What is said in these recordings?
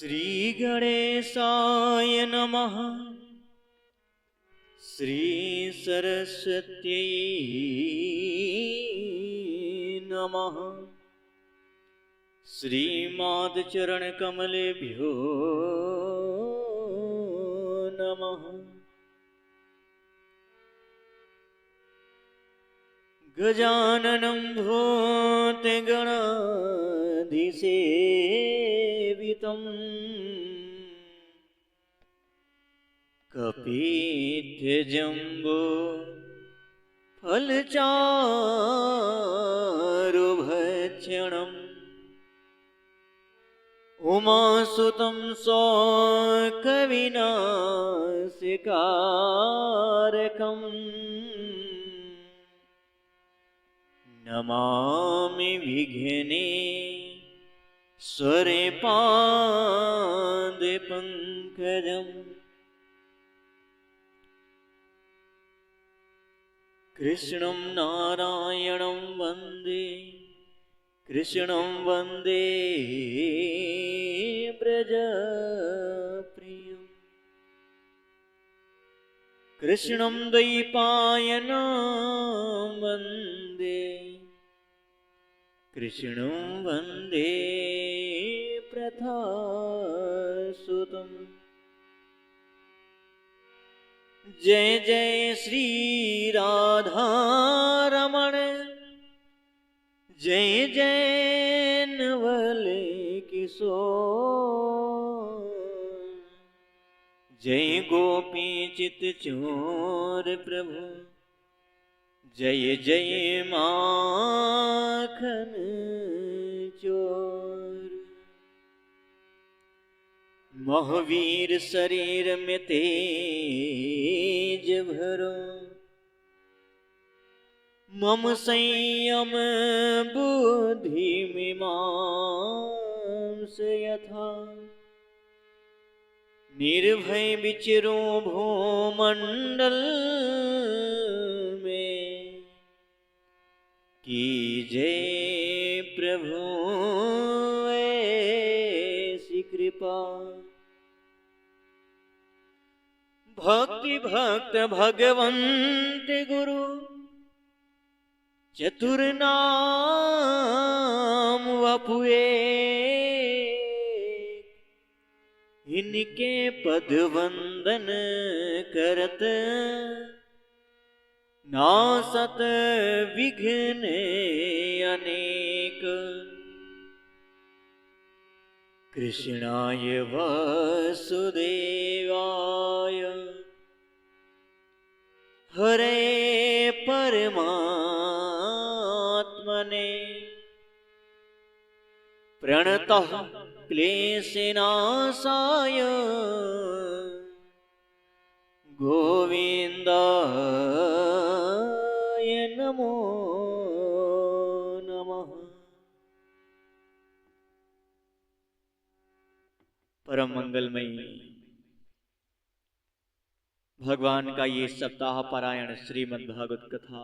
श्री गणेशाय नमः। श्री सरस्वत्यै नमः। श्रीमाद्चरणकमलेभ्यो नमः। गजाननं भूतगणाधिसेवितं कपिध्वजम्बो फलचारुभक्षणम् उमासुतं शोकविनाशकारकम् नमामि विघ्नेश्वरे पादपङ्कजम्। कृष्णं नारायणं वन्दे कृष्णं वन्दे व्रजप्रियम्। कृष्णं द्वैपायनं वन्दे कृष्णं वन्दे प्रथासुतम्। जय जय श्री राधा रमण जय जय नवल किशोर। जय गोपी चित चोर प्रभु जय जय माखन चोर। महावीर शरीर में तेज भरो मम संयम बुद्धि मीमांस यथा। निर्भय विचरो भूमंडल में कीजय प्रभु ऐसी कृपा। भक्ति भक्त भगवंत गुरु चतुर नाम वपुए। इनके पद वंदन करत नासत विघ्न अनेक। कृष्णाय वासुदेवाय हरे परमात्मने प्रणतः क्लेशनाशाय गोविन्दाय नमो नमः। परम मंगलमयी भगवान का ये सप्ताह पारायण श्रीमद् भागवत कथा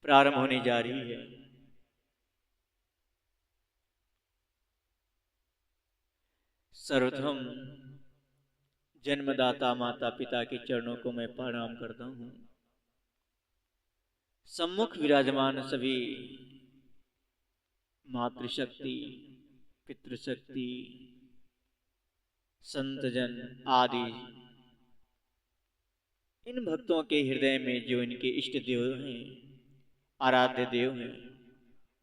प्रारंभ होने जा रही है। सर्वप्रथम जन्मदाता माता पिता के चरणों को मैं प्रणाम करता हूँ। सम्मुख विराजमान सभी मातृशक्ति पितृशक्ति संतजन आदि इन भक्तों के हृदय में जो इनके इष्ट देव हैं आराध्य देव हैं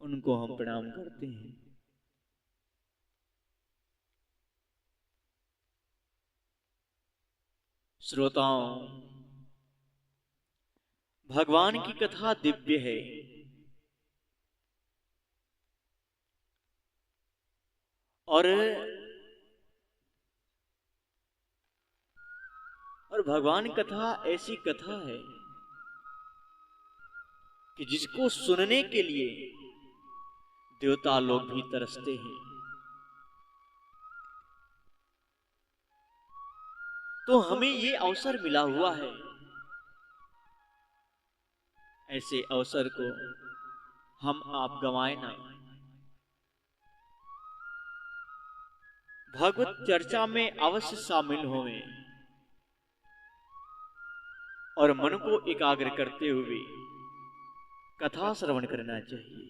उनको हम प्रणाम करते हैं। श्रोताओं, भगवान की कथा दिव्य है और भगवान कथा ऐसी कथा है कि जिसको सुनने के लिए देवता लोग भी तरसते हैं। तो हमें ये अवसर मिला हुआ है, ऐसे अवसर को हम आप गंवाए ना। भागवत चर्चा में अवश्य शामिल होवें और मन को एकाग्र करते हुए कथा श्रवण करना चाहिए।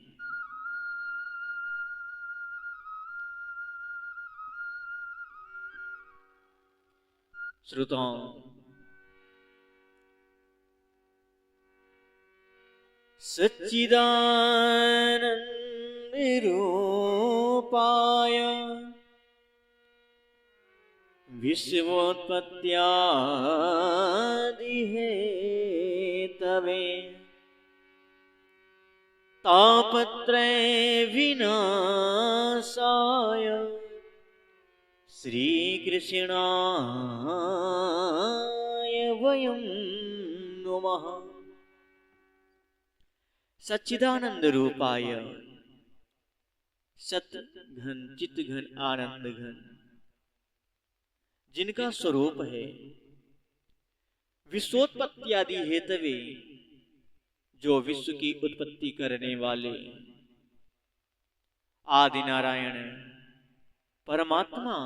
श्रोताओं, सच्चिदानंद रूपाय विश्वोत्पत्त्यादि हेतवे तापत्रय विनाशाय श्री कृष्णाय वयं नमः। सच्चिदानंद रूपाय, सत घन चित घन आनंद घन, जिनका स्वरूप है विश्वोत्पत्ति आदि हेतवे, जो विश्व की उत्पत्ति करने वाले आदि नारायण परमात्मा,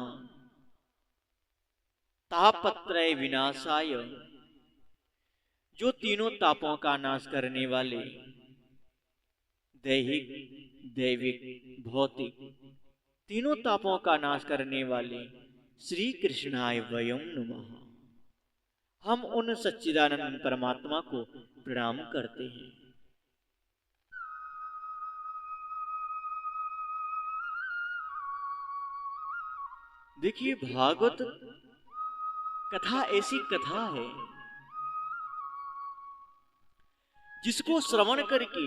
तापत्रय विनाशाय, जो तीनों तापों का नाश करने वाले दैहिक दैविक भौतिक तीनों तापों का नाश करने वाले श्री कृष्णाय वयं नमः। हम उन सच्चिदानंद परमात्मा को प्रणाम करते हैं। देखिए, भागवत कथा ऐसी कथा है जिसको श्रवण करके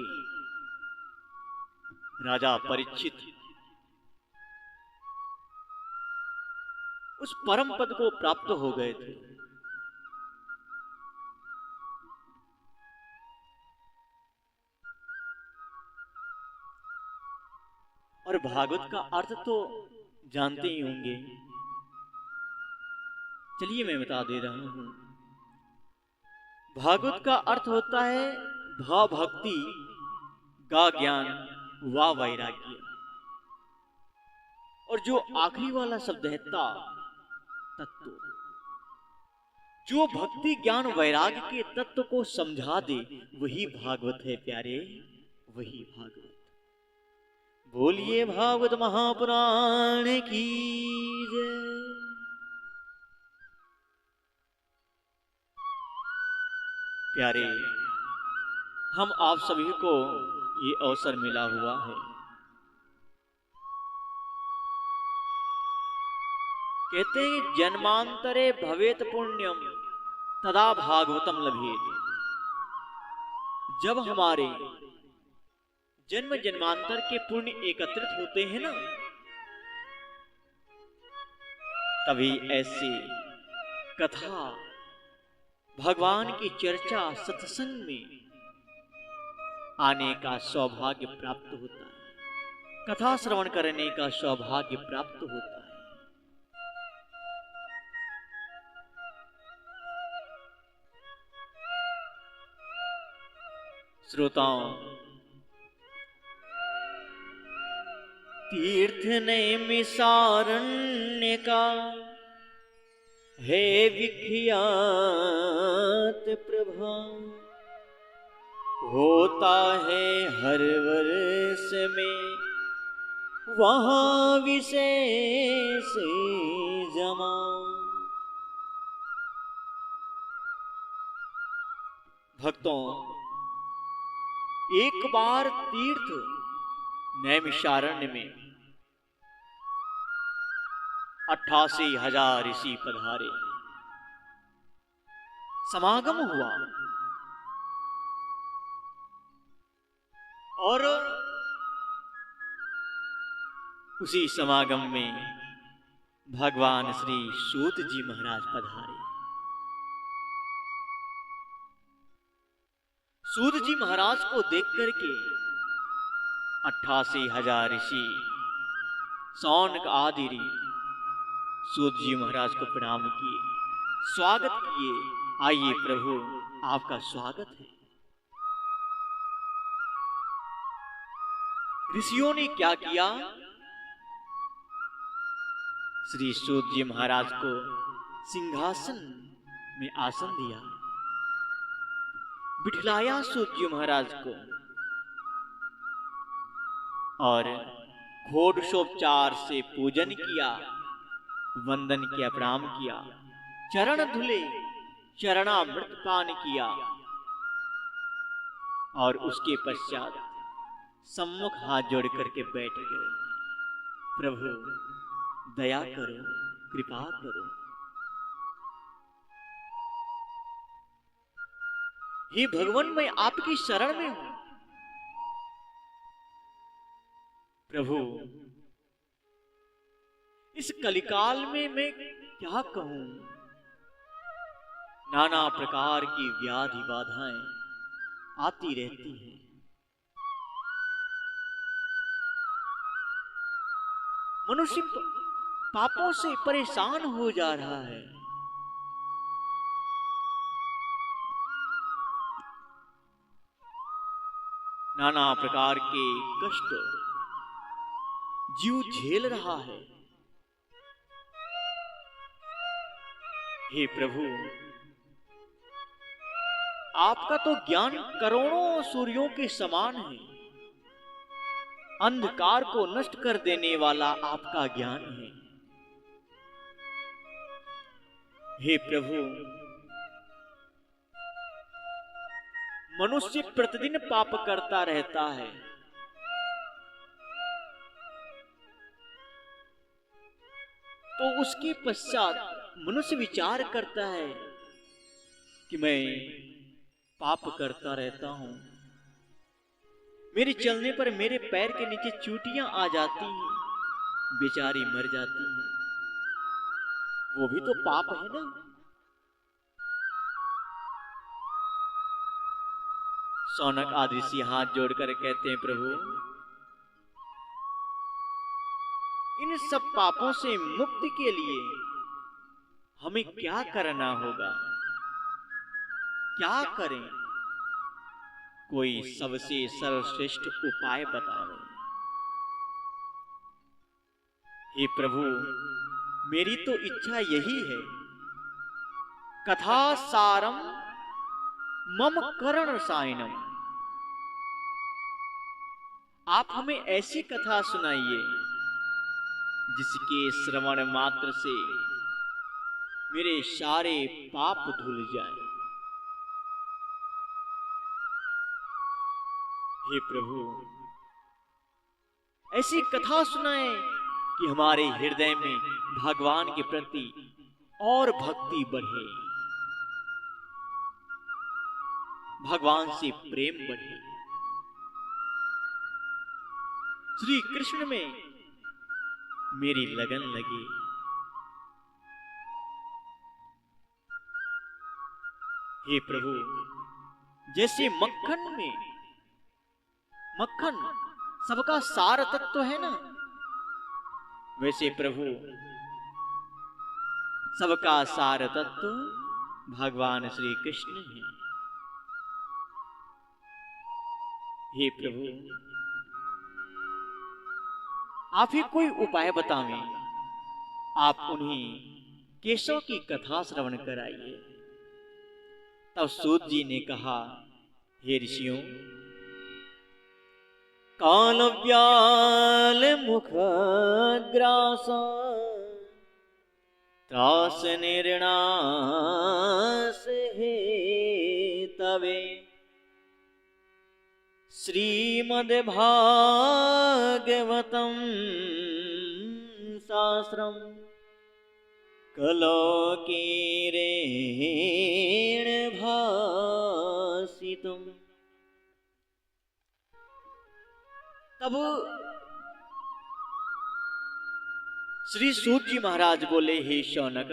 राजा परीक्षित उस परम पद को प्राप्त हो गए थे। और भागवत का अर्थ तो जानते ही होंगे। चलिए मैं बता दे रहा हूं। भागवत का अर्थ होता है भाव भक्ति का ज्ञान व वैराग्य। और जो आखिरी वाला शब्द है ता तत्व, जो भक्ति ज्ञान वैराग्य के तत्व को समझा दे, वही भागवत है प्यारे, वही भागवत। बोलिए भागवत महापुराण की जय। प्यारे, हम आप सभी को ये अवसर मिला हुआ है। कहते हैं जन्मांतरे भवेत पुण्यम तदा भागवतम लभेत। जब हमारे जन्म जन्मांतर के पुण्य एकत्रित होते हैं ना, तभी ऐसी कथा भगवान की चर्चा सत्संग में आने का सौभाग्य प्राप्त होता है, कथा श्रवण करने का सौभाग्य प्राप्त होता है। श्रोताओं, तीर्थ नैमिषारण्य का है विख्यात प्रभाव, होता है हर वर्ष में वहां विशेष जमा। भक्तों, एक बार तीर्थ नैमिषारण्य में 88,000 ऋषि पधारे, समागम हुआ। और उसी समागम में भगवान श्री सूत जी महाराज पधारे। सूत जी महाराज को देख करके 88,000 ऋषि सौनक आदि सूत जी महाराज को प्रणाम किए, स्वागत किए। आइए प्रभु, आपका स्वागत है। ऋषियों ने क्या किया? श्री सूत जी महाराज को सिंहासन में आसन दिया, बिठलाया सूत जी महाराज को और घोड़ोपचार से पूजन किया, वंदन किया, प्रणाम किया, चरण धुले, चरणामृत पान किया और उसके पश्चात सम्मुख हाथ जोड़ करके बैठ गए। प्रभु दया करो, कृपा करो। हे भगवान, मैं आपकी शरण में हूं। प्रभु इस कलिकाल में मैं क्या कहूं, नाना प्रकार की व्याधि बाधाएं आती रहती हैं। मनुष्य पापों से परेशान हो जा रहा है। नाना प्रकार के कष्ट जीव झेल रहा है। हे प्रभु, आपका तो ज्ञान करोड़ों सूर्यों के समान है। अंधकार को नष्ट कर देने वाला आपका ज्ञान है। हे प्रभु, मनुष्य प्रतिदिन पाप करता रहता है। तो उसके पश्चात मनुष्य विचार करता है कि मैं पाप करता रहता हूं, मेरे चलने पर मेरे पैर के नीचे चूटियां आ जाती हैं, बेचारी मर जाती हैं। वो भी तो पाप है ना। शौनक आदि ऋषि हाथ जोड़कर कहते हैं, प्रभु इन सब पापों से मुक्ति के लिए हमें क्या करना होगा, क्या करें? कोई सबसे सर्वश्रेष्ठ उपाय बताओ। हे प्रभु, मेरी तो इच्छा यही है, कथा सारम मम करण सायनम। आप हमें ऐसी कथा सुनाइए जिसके श्रवण मात्र से मेरे सारे पाप धुल जाएं। हे प्रभु, ऐसी कथा सुनाएं कि हमारे हृदय में भगवान के प्रति और भक्ति बढ़े, भगवान से प्रेम बढ़े, श्री कृष्ण में मेरी लगन लगे। हे प्रभु, जैसे मक्खन में, मक्खन सबका सार तत्व है ना, वैसे प्रभु सबका सार तत्व भगवान श्री कृष्ण है। हे प्रभु, आप ही कोई उपाय बतावें। आप उन्हीं केशव की कथा श्रवण कराइए। तब सूत जी ने कहा, हे ऋषियों, काल व्याल मुख ग्रास त्रास निर्णास हे तवे श्रीमद् भागवतम शास्त्रम कलोकीरेण भासितुम। तब श्री सूत जी महाराज बोले, हे शौनक,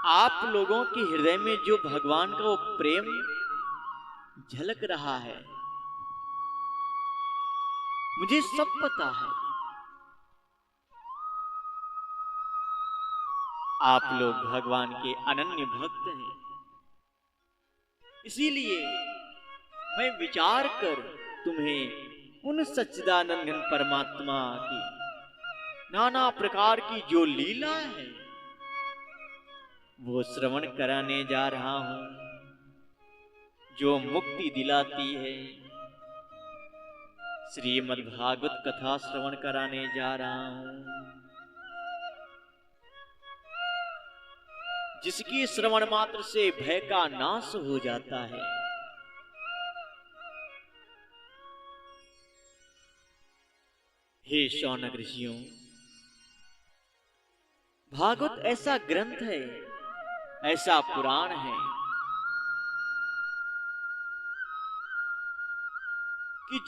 आप लोगों के हृदय में जो भगवान का वो प्रेम झलक रहा है, मुझे सब पता है। आप लोग भगवान के अनन्य भक्त हैं, इसीलिए मैं विचार कर तुम्हें उन सच्चिदानंद परमात्मा की नाना प्रकार की जो लीला है वो श्रवण कराने जा रहा हूं, जो मुक्ति दिलाती है। श्रीमद् भागवत कथा श्रवण कराने जा रहा हूं, जिसकी श्रवण मात्र से भय का नाश हो जाता है। हे शौनक ऋषियों, भागवत ऐसा ग्रंथ है, ऐसा पुराण है कि